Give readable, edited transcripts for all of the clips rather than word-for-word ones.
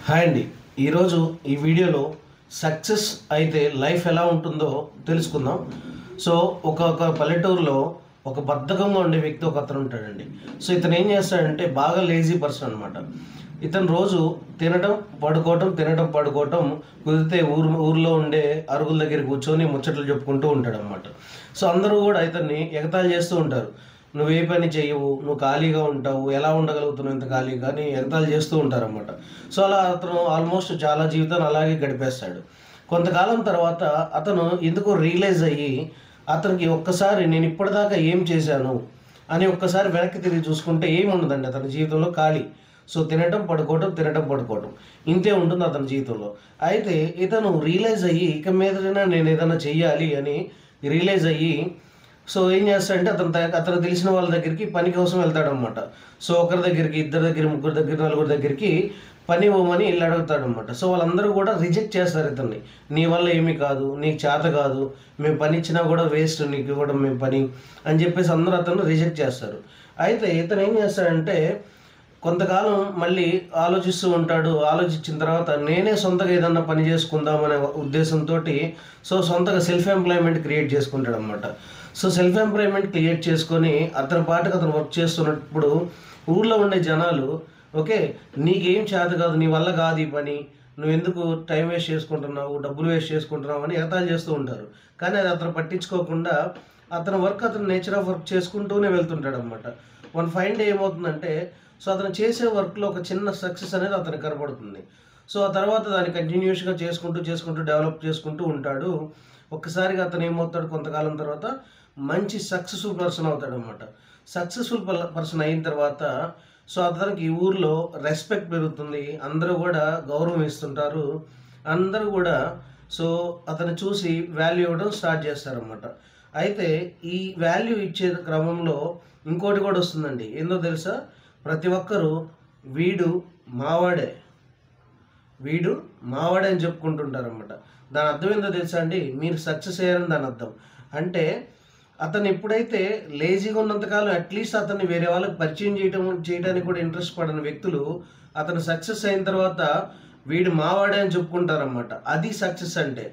Hi అండి. ఈరోజు ఈ వీడియోలో సక్సెస్ అయితే లైఫ్ ఎలా ఉంటుందో తెలుసుకుందాం. సో ఒక పల్లెటూరులో ఒక బద్ధకంగా ఉండే వ్యక్తి ఒక అతను ఉంటాడండి. సో ఇతను ఏం చేస్తాడంటే బాగా లేజీ పర్సన్ అనమాట. ఇతను రోజు తినడం పడుకోవటం కుదిరితే ఊర్లో ఉండే అరుగుల దగ్గర కూర్చొని ముచ్చట్లు చెప్పుకుంటూ ఉంటాడనమాట. సో అందరూ కూడా ఇతన్ని ఎగతాళి చేస్తూ ఉంటారు. నువ్వు ఏ పని చేయవు, నువ్వు ఖాళీగా ఉంటావు, ఎలా ఉండగలుగుతున్నావు ఇంత ఖాళీగా అని ఎగతాళి చేస్తూ ఉంటారన్నమాట. సో అలా అతను ఆల్మోస్ట్ చాలా జీవితాన్ని అలాగే గడిపేస్తాడు. కొంతకాలం తర్వాత అతను ఎందుకో రియలైజ్ అయ్యి అతనికి ఒక్కసారి నేను ఇప్పటిదాకా ఏం చేశాను అని ఒక్కసారి వెనక్కి తిరిగి చూసుకుంటే ఏముండదండి అతని జీవితంలో ఖాళీ. సో తినటం పడుకోవటం ఇంతే ఉంటుంది అతని జీవితంలో. అయితే ఇతను రియలైజ్ అయ్యి ఇక మీదైనా నేను ఏదైనా చెయ్యాలి అని రియలైజ్ అయ్యి సో ఏం చేస్తాడంటే అతను తెలిసిన వాళ్ళ దగ్గరికి పని కోసం వెళ్తాడనమాట. సో ఒకరి దగ్గరికి, ఇద్దరి దగ్గర, ముగ్గురు దగ్గర, నలుగురి దగ్గరికి పని ఇవ్వమని ఇల్లు అడుగుతాడనమాట. సో వాళ్ళందరూ కూడా రిజెక్ట్ చేస్తారు ఇతన్ని. నీ వల్ల ఏమీ కాదు, నీకు చేత కాదు, మేము పని ఇచ్చినా కూడా వేస్ట్ నీకు ఇవ్వడం మేము పని అని చెప్పేసి అందరూ అతను రిజెక్ట్ చేస్తారు. అయితే ఇతను ఏం చేస్తాడంటే కొంతకాలం మళ్ళీ ఆలోచిస్తూ ఉంటాడు. ఆలోచించిన తర్వాత నేనే సొంతగా ఏదన్నా పని చేసుకుందామనే ఉద్దేశంతో సో సొంతగా సెల్ఫ్ ఎంప్లాయ్మెంట్ క్రియేట్ చేసుకుంటాడు అనమాట. సో సెల్ఫ్ ఎంప్లాయ్మెంట్ క్రియేట్ చేసుకొని అతని పాటుకు అతను వర్క్ చేస్తున్నప్పుడు ఊళ్ళో ఉండే జనాలు ఓకే నీకేం చేత కాదు, నీ వల్ల కాదు ఈ పని, నువ్వు ఎందుకు టైం వేస్ట్ చేసుకుంటున్నావు, డబ్బులు వేస్ట్ చేసుకుంటున్నావు అని ఎగతాళి చేస్తూ ఉంటారు. కానీ అది అతను పట్టించుకోకుండా అతని వర్క్ అతను నేచర్ ఆఫ్ వర్క్ చేసుకుంటూనే వెళ్తుంటాడు అనమాట. వన్ ఫైన్ డే ఏమవుతుందంటే సో అతను చేసే వర్క్లో ఒక చిన్న సక్సెస్ అనేది అతనికి కనపడుతుంది. సో ఆ తర్వాత దాన్ని కంటిన్యూస్గా చేసుకుంటూ డెవలప్ చేసుకుంటూ ఉంటాడు. ఒక్కసారిగా అతను ఏమవుతాడు, కొంతకాలం తర్వాత మంచి సక్సెస్ఫుల్ పర్సన్ అవుతాడు అనమాట. సక్సెస్ఫుల్ పర్సన్ అయిన తర్వాత సో అతనికి ఈ ఊర్లో రెస్పెక్ట్ పెరుగుతుంది, అందరూ కూడా గౌరవం ఇస్తుంటారు, అందరూ కూడా సో అతను చూసి వాల్యూ ఇవ్వడం స్టార్ట్ చేస్తారనమాట. అయితే ఈ వాల్యూ ఇచ్చే క్రమంలో ఇంకోటి కూడా వస్తుందండి. ఏందో తెలుసా, ప్రతి ఒక్కరూ వీడు మావాడే అని చెప్పుకుంటుంటారన్నమాట. దాని అర్థం ఏందో తెలుసా అండి, మీరు సక్సెస్ అయ్యారని దాని అర్థం. అంటే అతను ఎప్పుడైతే లేజీగా ఉన్నంతకాలం అట్లీస్ట్ అతన్ని వేరే వాళ్ళకి పరిచయం చేయడానికి కూడా ఇంట్రెస్ట్ పడని వ్యక్తులు అతను సక్సెస్ అయిన తర్వాత వీడు మావాడే అని చెప్పుకుంటారన్నమాట. అది సక్సెస్ అంటే.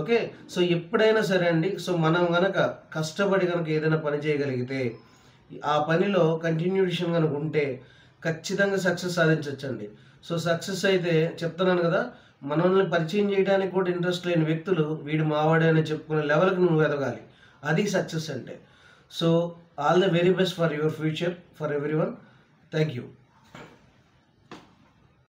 ఓకే, సో ఎప్పుడైనా సరే అండి, సో మనం కనుక కష్టపడి కనుక ఏదైనా పని చేయగలిగితే ఆ పనిలో కంటిన్యూషన్ కనుక ఉంటే ఖచ్చితంగా సక్సెస్ సాధించవచ్చండి. సో సక్సెస్ అయితే చెప్తున్నాను కదా, మనల్ని పరిచయం చేయడానికి కూడా ఇంట్రెస్ట్ లేని వ్యక్తులు వీడు మావాడే అని చెప్పుకునే లెవెల్కి నువ్వు ఎదగాలి. అది సక్సెస్ అంటే. So all the very best for your future for every one. Thank you.